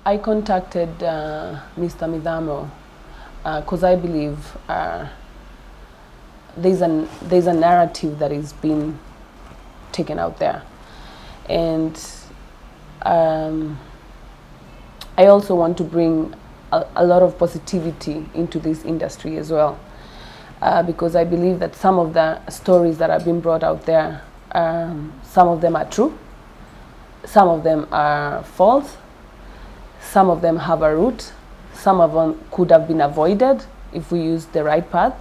I contacted Mr. Midamo because I believe there's a narrative that is being taken out there, and I also want to bring a lot of positivity into this industry as well, because I believe that some of the stories that are being brought out there, some of them are true, some of them are false, some of them have a root, some of them could have been avoided if we use the right path.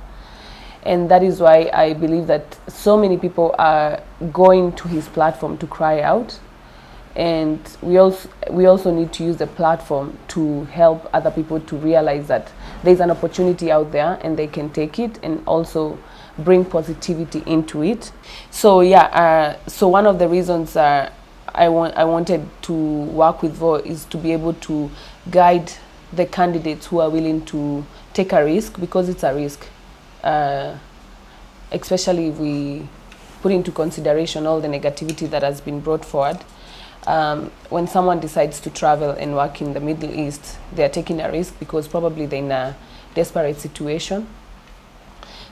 And that is why I believe that so many people are going to his platform to cry out. And we also need to use the platform to help other people to realize that there's an opportunity out there and they can take it, and also bring positivity into it. So yeah, so one of the reasons I wanted to work with Vo is to be able to guide the candidates who are willing to take a risk, because it's a risk, especially if we put into consideration all the negativity that has been brought forward. When someone decides to travel and work in the Middle East, they are taking a risk because probably they're in a desperate situation.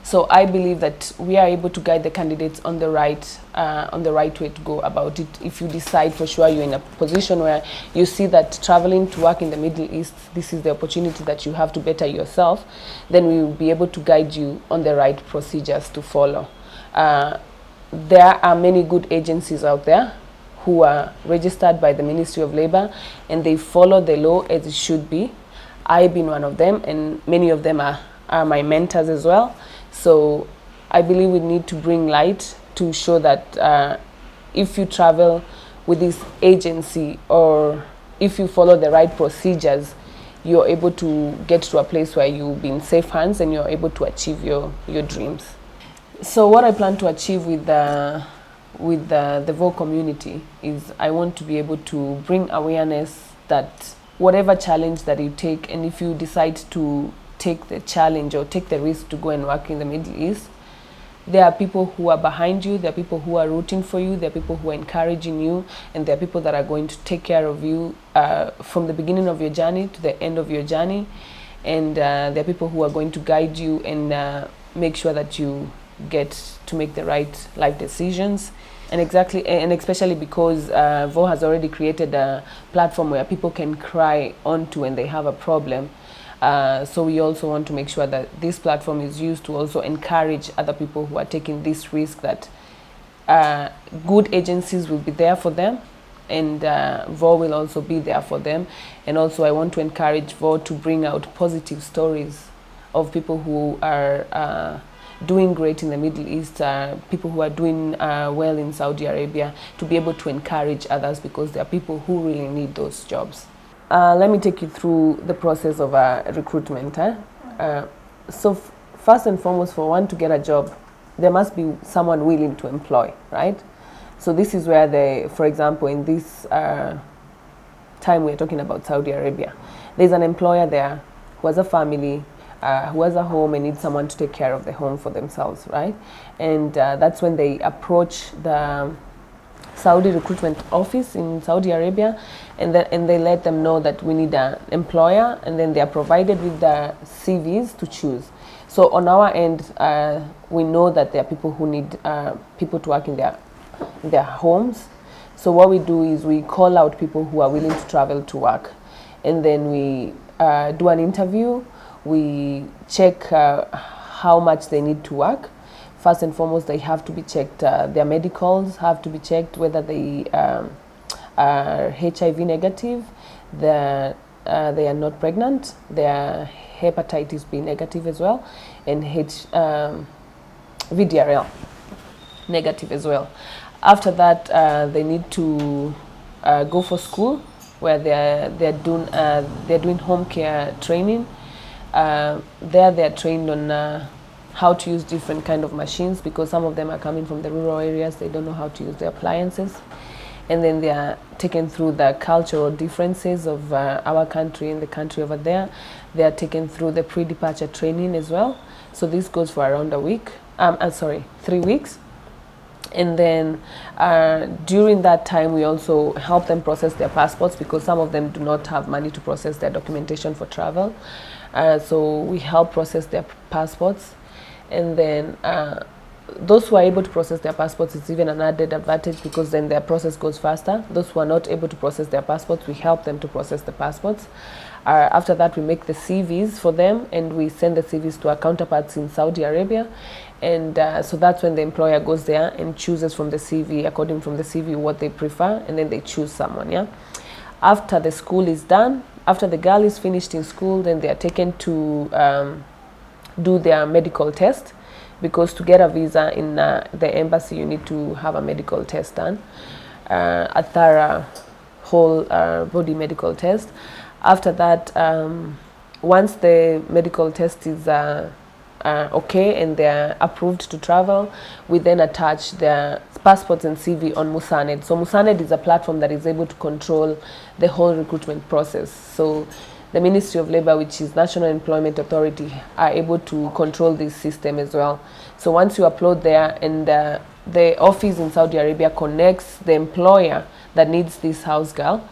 So I believe that we are able to guide the candidates on the right way to go about it. If you decide for sure you're in a position where you see that traveling to work in the Middle East, this is the opportunity that you have to better yourself, then we will be able to guide you on the right procedures to follow. There are many good agencies out there who are registered by the Ministry of Labor, and they follow the law as it should be. I've been one of them, and many of them are my mentors as well. So I believe we need to bring light to show that if you travel with this agency, or if you follow the right procedures, you're able to get to a place where you'll be in safe hands and you're able to achieve your dreams. So what I plan to achieve with the Vo community is I want to be able to bring awareness that whatever challenge that you take, and if you decide to take the challenge or take the risk to go and work in the Middle East, there are people who are behind you, there are people who are rooting for you, there are people who are encouraging you, and there are people that are going to take care of you from the beginning of your journey to the end of your journey. And there are people who are going to guide you and make sure that you get to make the right life decisions. And especially because Vo has already created a platform where people can cry onto when they have a problem. So we also want to make sure that this platform is used to also encourage other people who are taking this risk, that good agencies will be there for them, and Vo will also be there for them. And also I want to encourage Vo to bring out positive stories of people who are doing great in the Middle East, people who are doing well in Saudi Arabia, to be able to encourage others, because there are people who really need those jobs. Let me take you through the process of recruitment. So first and foremost, for one to get a job, there must be someone willing to employ, right? So this is where for example, in this time we're talking about Saudi Arabia, there's an employer there who has a family, who has a home and needs someone to take care of the home for themselves, right? And that's when they approach the Saudi recruitment office in Saudi Arabia, and they let them know that we need an employer, and then they are provided with the CVs to choose. So on our end, we know that there are people who need people to work in their homes. So what we do is we call out people who are willing to travel to work, and then we do an interview. We check how much they need to work. First and foremost, they have to be checked, their medicals have to be checked, whether they are HIV negative, they are not pregnant, they are hepatitis B negative as well, and VDRL negative as well. After that, they need to go for school, where they're doing home care training. There they're trained on how to use different kind of machines, because some of them are coming from the rural areas, they don't know how to use the appliances. And then they are taken through the cultural differences of our country and the country over there. They are taken through the pre-departure training as well. So this goes for around a week, 3 weeks. And then during that time, we also help them process their passports, because some of them do not have money to process their documentation for travel. So we help process their passports. And then those who are able to process their passports, it's even an added advantage, because then their process goes faster. Those who are not able to process their passports, we help them to process the passports. After that, we make the CVs for them, and we send the CVs to our counterparts in Saudi Arabia. And so that's when the employer goes there and chooses from the CV, according from the CV, what they prefer, and then they choose someone. Yeah. After the school is done, after the girl is finished in school, then they are taken to do their medical test, because to get a visa in the embassy, you need to have a medical test done, a thorough whole body medical test. After that, once the medical test is okay and they're approved to travel, we then attach their passports and CV on Musaned. So Musaned is a platform that is able to control the whole recruitment process. So the Ministry of Labour, which is National Employment Authority, are able to control this system as well. So once you upload there, and the office in Saudi Arabia connects the employer that needs this house girl,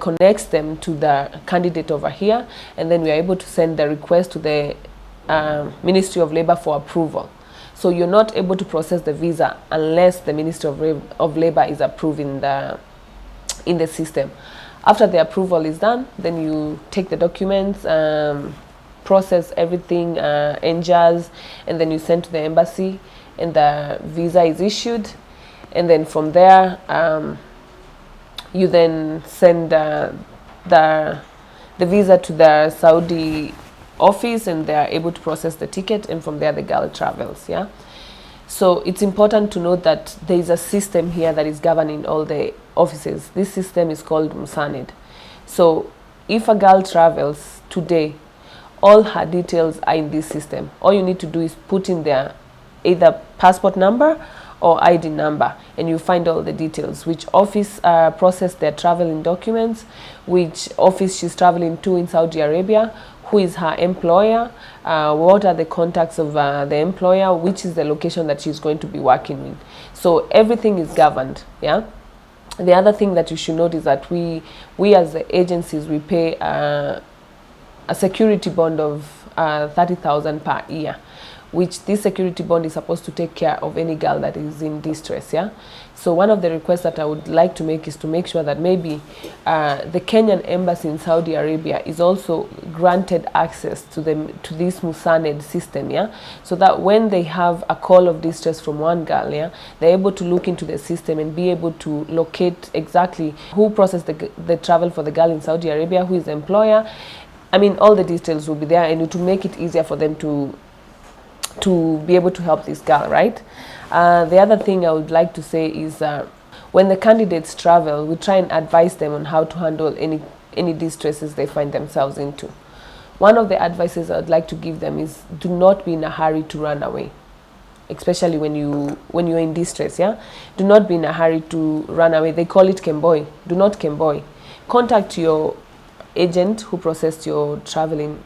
connects them to the candidate over here, and then we are able to send the request to the Ministry of Labour for approval. So you're not able to process the visa unless the Ministry of Labour is approving in the system. After the approval is done, then you take the documents, process everything, NJAS, and then you send to the embassy, and the visa is issued. And then from there, you then send the visa to the Saudi office, and they are able to process the ticket, and from there the girl travels. Yeah. So it's important to note that there is a system here that is governing all the offices. This system is called Musaned. So if a girl travels today, all her details are in this system. All you need to do is put in their either passport number or ID number, and you find all the details, which office processed their traveling documents, which office she's traveling to in Saudi Arabia, who is her employer, what are the contacts of the employer, which is the location that she's going to be working in. So everything is governed. Yeah. The other thing that you should note is that we as the agencies, we pay a security bond of 30,000 per year, which this security bond is supposed to take care of any girl that is in distress. Yeah. So one of the requests that I would like to make is to make sure that maybe the Kenyan embassy in Saudi Arabia is also granted access to this Musaned system. Yeah. So that when they have a call of distress from one girl, yeah, they're able to look into the system and be able to locate exactly who processed the travel for the girl in Saudi Arabia, who is the employer. I mean, all the details will be there, and to make it easier for them to be able to help this girl, right? The other thing I would like to say is when the candidates travel, we try and advise them on how to handle any distresses they find themselves into. One of the advices I would like to give them is do not be in a hurry to run away, especially when you're in distress. Yeah, do not be in a hurry to run away. They call it kemboy. Do not kemboy. Contact your agent who processed your traveling.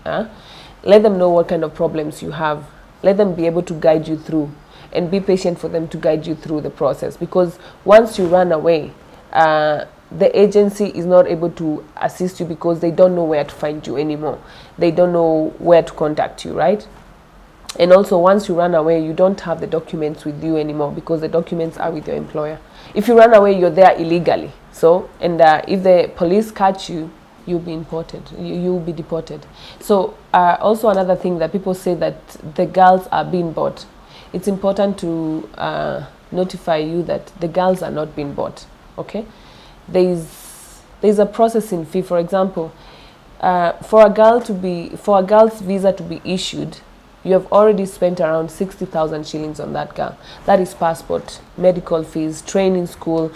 Let them know what kind of problems you have. Let them be able to guide you through, and be patient for them to guide you through the process, because once you run away, the agency is not able to assist you, because they don't know where to find you anymore. They don't know where to contact you, right? And also, once you run away, you don't have the documents with you anymore, because the documents are with your employer. If you run away, you're there illegally. So, and if the police catch you, you'll be imported, you'll be deported. So also another thing that people say, that the girls are being bought. It's important to notify you that the girls are not being bought. Okay, there's a processing fee. For example, for a girl's visa to be issued, you have already spent around 60,000 shillings on that girl. That is passport, medical fees, training school,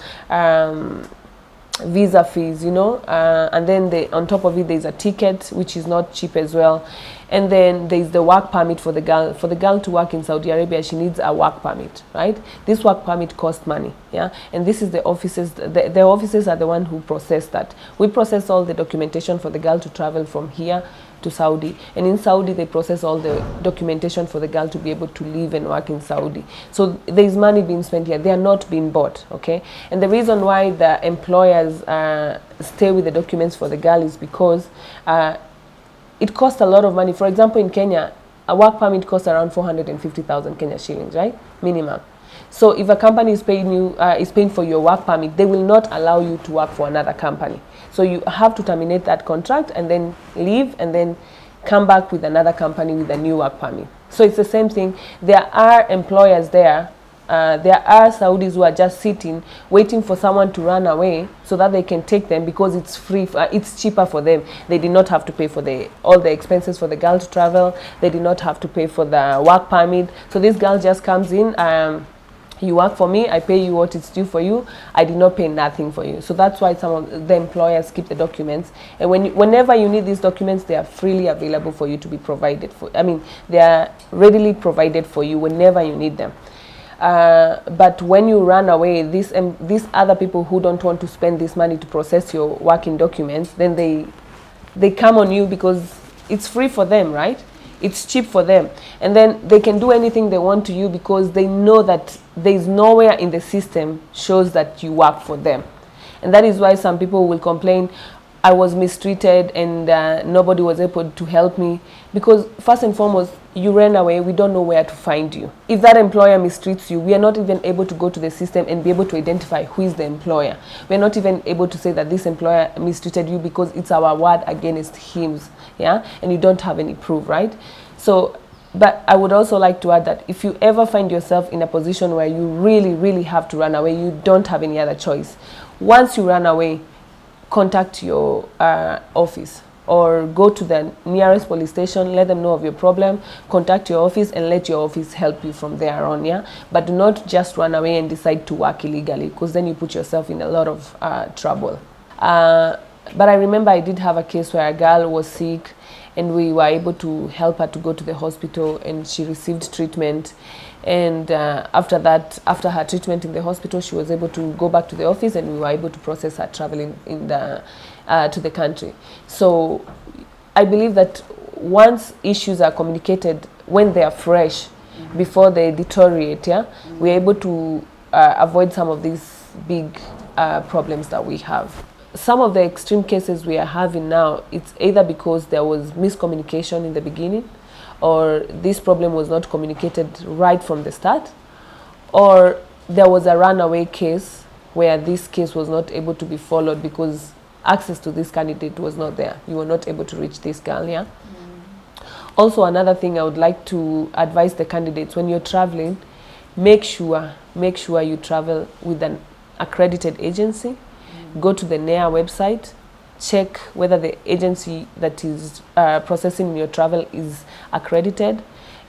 visa fees, and then on top of it there's a ticket, which is not cheap as well, and then there's the work permit for the girl. For the girl to work in Saudi Arabia, she needs a work permit, right? This work permit costs money. Yeah, and this is the offices. The offices are the one who process that. We process all the documentation for the girl to travel from here to Saudi, and in Saudi they process all the documentation for the girl to be able to live and work in Saudi. So there is money being spent here. They are not being bought, okay? And the reason why the employers stay with the documents for the girl is because it costs a lot of money. For example, in Kenya, a work permit costs around 450,000 Kenya shillings, right? Minimum. So if a company is paying you, is paying for your work permit, they will not allow you to work for another company. So you have to terminate that contract and then leave and then come back with another company with a new work permit. So it's the same thing. There are employers there. There are Saudis who are just sitting, waiting for someone to run away so that they can take them because it's free, it's cheaper for them. They did not have to pay for all the expenses for the girl to travel. They did not have to pay for the work permit. So this girl just comes in, you work for me, I pay you what it's due for you, I did not pay nothing for you. So that's why some of the employers keep the documents. And whenever you need these documents, they are freely available for you to be provided for. I mean, they are readily provided for you whenever you need them. But when you run away, these other people who don't want to spend this money to process your working documents, then they come on you because it's free for them, right? It's cheap for them. And then they can do anything they want to you because they know that there is nowhere in the system shows that you work for them. And that is why some people will complain, I was mistreated and nobody was able to help me. Because first and foremost, you ran away, we don't know where to find you. If that employer mistreats you, we are not even able to go to the system and be able to identify who is the employer. We are not even able to say that this employer mistreated you because it's our word against him, yeah? And you don't have any proof, right? So, but I would also like to add that if you ever find yourself in a position where you really, really have to run away, you don't have any other choice. Once you run away, contact your office or go to the nearest police station, let them know of your problem, contact your office and let your office help you from there on, yeah? But do not just run away and decide to work illegally because then you put yourself in a lot of trouble. But I remember I did have a case where a girl was sick and we were able to help her to go to the hospital and she received treatment. And after that, after her treatment in the hospital, she was able to go back to the office and we were able to process her traveling to the country. So I believe that once issues are communicated when they are fresh, before they deteriorate, yeah, we're able to avoid some of these big problems that we have. Some of the extreme cases we are having now, it's either because there was miscommunication in the beginning, or this problem was not communicated right from the start, or there was a runaway case where this case was not able to be followed because access to this candidate was not there. You were not able to reach this girl, yeah? Also, another thing I would like to advise the candidates, when you're traveling, make sure you travel with an accredited agency. Go to the NEA website, check whether the agency that is processing your travel is accredited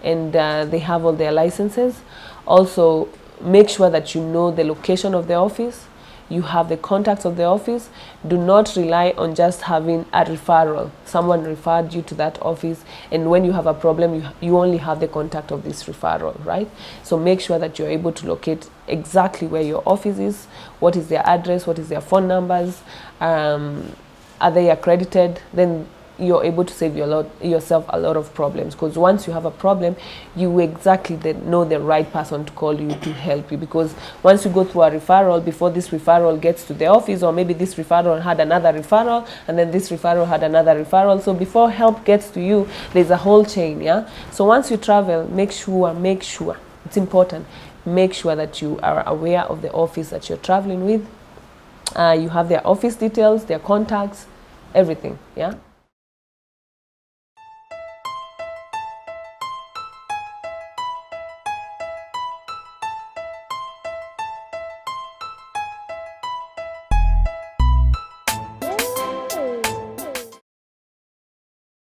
and they have all their licenses. Also, make sure that you know the location of the office, you have the contacts of the office. Do not rely on just having a referral. Someone referred you to that office and when you have a problem, you only have the contact of this referral, right? So make sure that you're able to locate exactly where your office is, what is their address, what is their phone numbers, are they accredited? Then you're able to save yourself a lot of problems, because once you have a problem, you exactly know the right person to call you to help you. Because once you go through a referral, before this referral gets to the office, or maybe this referral had another referral, and then this referral had another referral, so before help gets to you, there's a whole chain, yeah? So once you travel, make sure, it's important, make sure that you are aware of the office that you're traveling with. You have their office details, their contacts, everything, yeah?